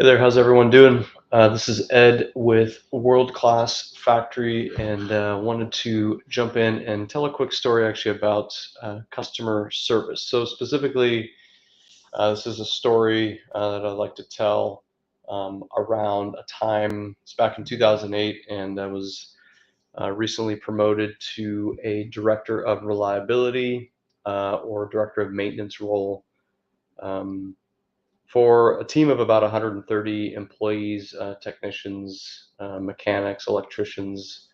Hey there, how's everyone doing? This is Ed with World Class Factory, and wanted to jump in and tell a quick story actually about customer service. So, specifically, this is a story that I'd like to tell around a time, it's back in 2008, and I was recently promoted to a director of reliability or director of maintenance role. Um, for a team of about 130 employees, technicians, mechanics, electricians,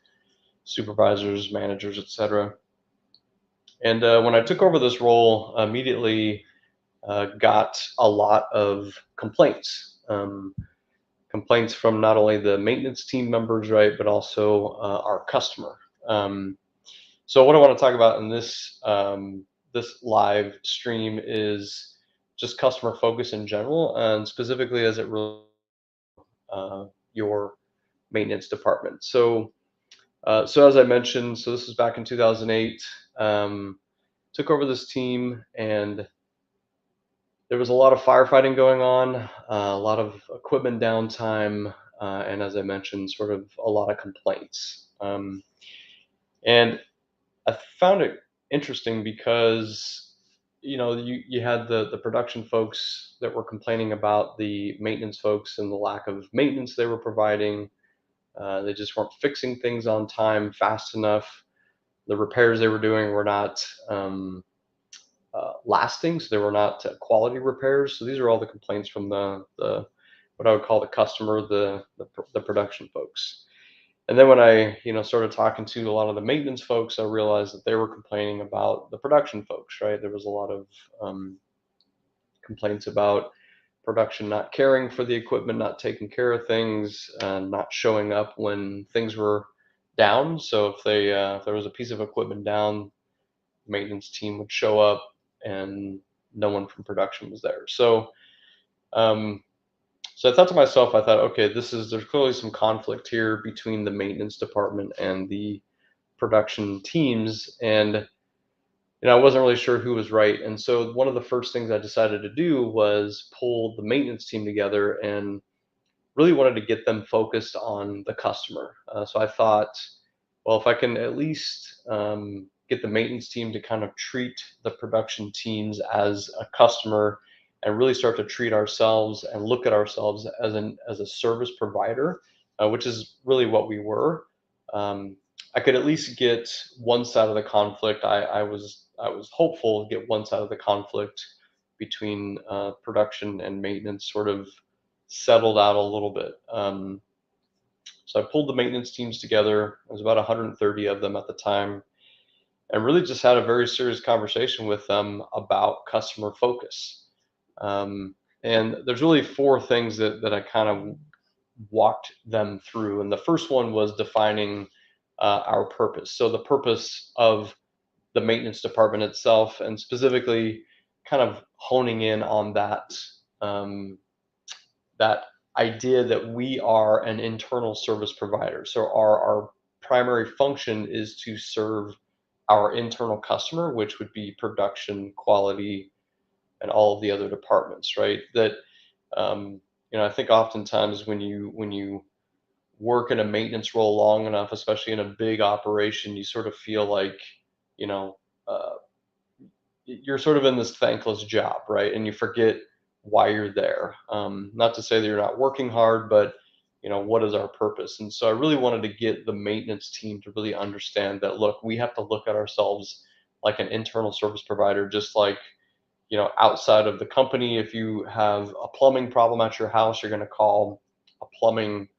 supervisors, managers, etc. And when I took over this role, immediately got a lot of complaints. Complaints from not only the maintenance team members, right, but also our customer. Um, so what I want to talk about in this live stream is just customer focus in general, and specifically as it relates your maintenance department. So as I mentioned, so this is back in 2008. Um, Took over this team, and there was a lot of firefighting going on, a lot of equipment downtime, and as I mentioned, sort of a lot of complaints. And I found it interesting because you had the production folks that were complaining about the maintenance folks and the lack of maintenance they were providing. They just weren't fixing things on time fast enough. The repairs they were doing were not lasting, so they were not quality repairs. So these are all the complaints from the what I would call the customer, the production folks. And then when I started talking to a lot of the maintenance folks, I realized that they were complaining about the production folks. Right, there was a lot of complaints about production not caring for the equipment, not taking care of things, not showing up when things were down. So if there was a piece of equipment down, the maintenance team would show up, and no one from production was there. Um, so I thought to myself, I thought, okay, there's clearly some conflict here between the maintenance department and the production teams, and I wasn't really sure who was right. And so one of the first things I decided to do was pull the maintenance team together and really wanted to get them focused on the customer. So I thought, well, if I can at least get the maintenance team to kind of treat the production teams as a customer and really start to treat ourselves and look at ourselves as a service provider, which is really what we were. Um, I could at least get one side of the conflict. I was hopeful to get one side of the conflict between production and maintenance sort of settled out a little bit. So I pulled the maintenance teams together. There was about 130 of them at the time, and really just had a very serious conversation with them about customer focus. Um, and there's really four things that I kind of walked them through. And the first one was defining our purpose. So the purpose of the maintenance department itself, and specifically kind of honing in on um, that idea that we are an internal service provider. So our primary function is to serve our internal customer, which would be production, quality, and all of the other departments, right? That um, I think oftentimes when you work in a maintenance role long enough, especially in a big operation, you sort of feel like you know uh, you're sort of in this thankless job, right? And you forget why you're there. Not to say that you're not working hard, but what is our purpose? And so I really wanted to get the maintenance team to really understand that, look, we have to look at ourselves like an internal service provider, just like, outside of the company. If you have a plumbing problem at your house, you're going to call a plumbing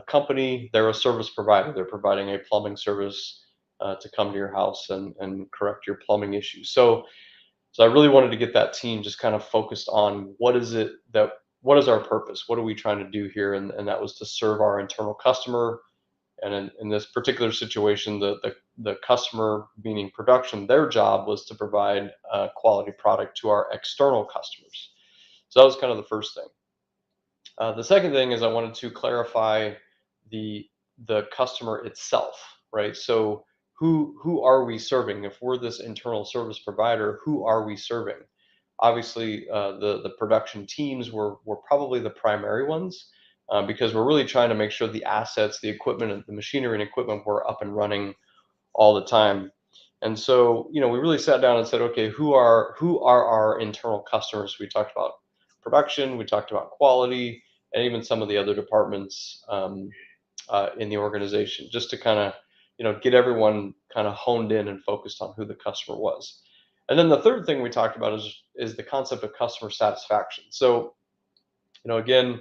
company. They're a service provider. They're providing a plumbing service to come to your house and correct your plumbing issues. So I really wanted to get that team just kind of focused on what is our purpose? What are we trying to do here? And that was to serve our internal customer. And in this particular situation, the customer, meaning production, their job was to provide a quality product to our external customers. So that was kind of the first thing. The second thing is I wanted to clarify the the customer itself, right? So who are we serving? If we're this internal service provider, who are we serving? Obviously, the production teams were probably the primary ones, because we're really trying to make sure the assets, the equipment, and the machinery and equipment were up and running all the time. And so, we really sat down and said, okay, who are our internal customers? We talked about production, we talked about quality, and even some of the other departments in the organization, just to kind of, get everyone kind of honed in and focused on who the customer was. And then the third thing we talked about is the concept of customer satisfaction. So, again,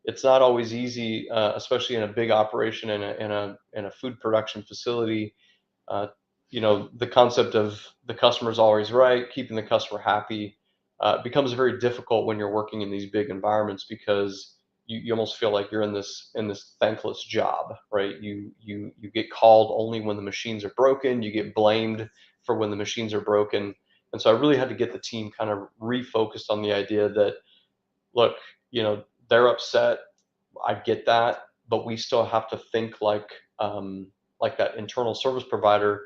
it's not always easy, especially in a big operation in a food production facility. uh, the concept of the customer is always right, keeping the customer happy, becomes very difficult when you're working in these big environments, because you almost feel like you're in this thankless job, right? You get called only when the machines are broken. You get blamed for when the machines are broken. And so I really had to get the team kind of refocused on the idea that, look, they're upset. I get that, but we still have to think like that internal service provider.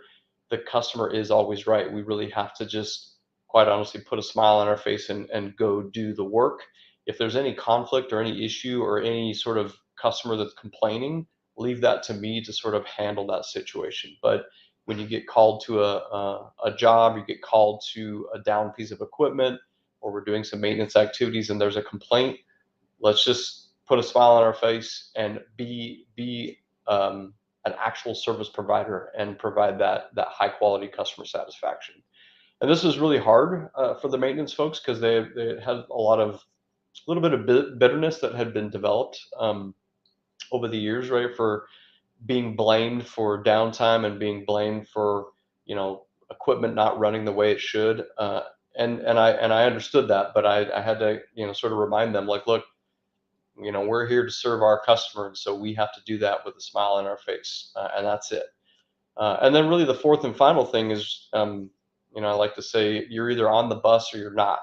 The customer is always right. We really have to just, quite honestly, put a smile on our face and go do the work. If there's any conflict or any issue or any sort of customer that's complaining, leave that to me to sort of handle that situation. But when you get called to a job, you get called to a down piece of equipment, or we're doing some maintenance activities and there's a complaint, let's just put a smile on our face and be an actual service provider and provide that high quality customer satisfaction. And this was really hard for the maintenance folks, because they had a little bit of bitterness that had been developed over the years, right? For being blamed for downtime and being blamed for, equipment not running the way it should. And I understood that, but I had to, sort of remind them, like, look, we're here to serve our customer, and so we have to do that with a smile on our face, and that's it. And then really the fourth and final thing is, I like to say, you're either on the bus or you're not.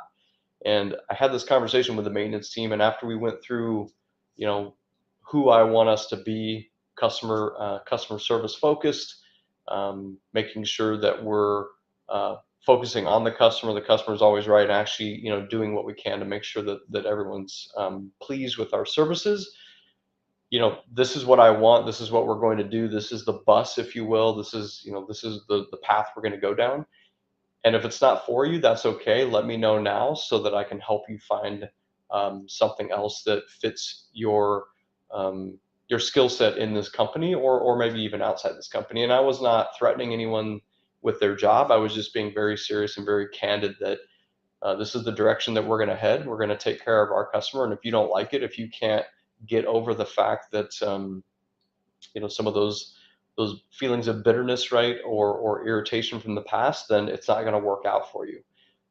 And I had this conversation with the maintenance team, and after we went through, you know, who I want us to be, customer service focused, making sure that we're uh, focusing on the customer is always right, and actually, doing what we can to make sure that everyone's pleased with our services. This is what I want. This is what we're going to do. This is the bus, if you will. This is the path we're going to go down. And if it's not for you, that's okay. Let me know now so that I can help you find something else that fits your skill set in this company, or maybe even outside this company. And I was not threatening anyone with their job. I was just being very serious and very candid that this is the direction that we're going to head. We're going to take care of our customer. And if you don't like it, if you can't get over the fact that some of those feelings of bitterness, right, or irritation from the past, then it's not going to work out for you.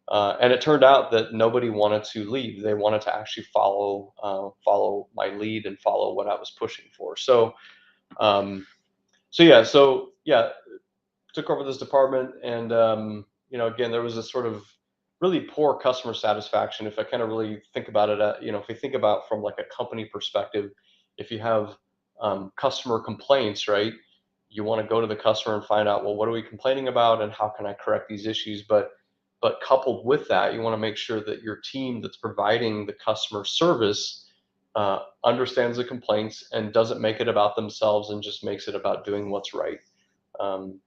And it turned out that nobody wanted to leave. They wanted to actually follow my lead and follow what I was pushing for. Um, so yeah, took over this department, and again, there was a sort of really poor customer satisfaction. If I kind of really think about it, if we think about from like a company perspective, if you have customer complaints, right, you want to go to the customer and find out, well, what are we complaining about and how can I correct these issues. But coupled with that, you want to make sure that your team that's providing the customer service understands the complaints and doesn't make it about themselves and just makes it about doing what's right.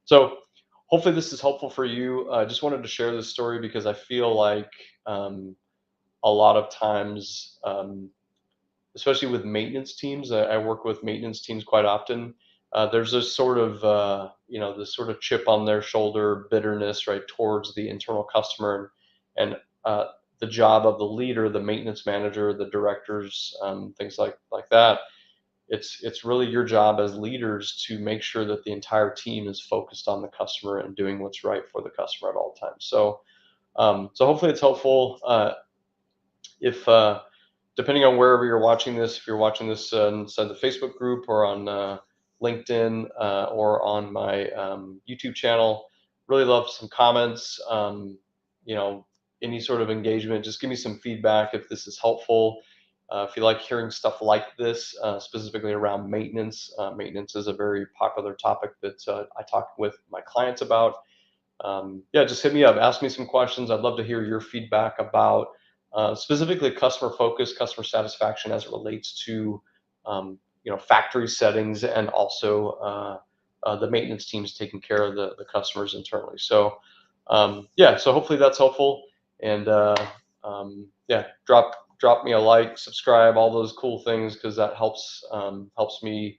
So hopefully this is helpful for you. I just wanted to share this story because I feel like a lot of times, especially with maintenance teams, I work with maintenance teams quite often. There's this sort of this sort of chip on their shoulder, bitterness, right, towards the internal customer, and the job of the leader, the maintenance manager, the directors, things like that. It's really your job as leaders to make sure that the entire team is focused on the customer and doing what's right for the customer at all times. So hopefully it's helpful. If Depending on wherever you're watching this, if you're watching this inside the Facebook group or on LinkedIn, or on my YouTube channel, really love some comments. You know, any sort of engagement. Just give me some feedback if this is helpful. If you like hearing stuff like this, specifically around maintenance, maintenance is a very popular topic that I talk with my clients about. yeah, just hit me up, ask me some questions. I'd love to hear your feedback about specifically customer focus, customer satisfaction as it relates to factory settings and also the maintenance teams taking care of the customers internally. So yeah, so hopefully that's helpful. And yeah, drop me a like, subscribe, all those cool things because that helps me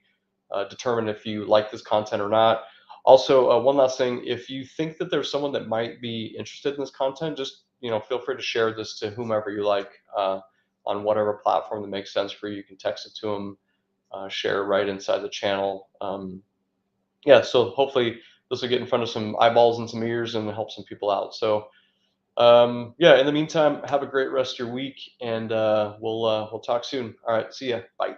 determine if you like this content or not. Also, one last thing: if you think that there's someone that might be interested in this content, just feel free to share this to whomever you like on whatever platform that makes sense for you. You can text it to them, share right inside the channel. Yeah, so hopefully this will get in front of some eyeballs and some ears and help some people out. So yeah, in the meantime, have a great rest of your week, and we'll talk soon. All right, see ya. Bye.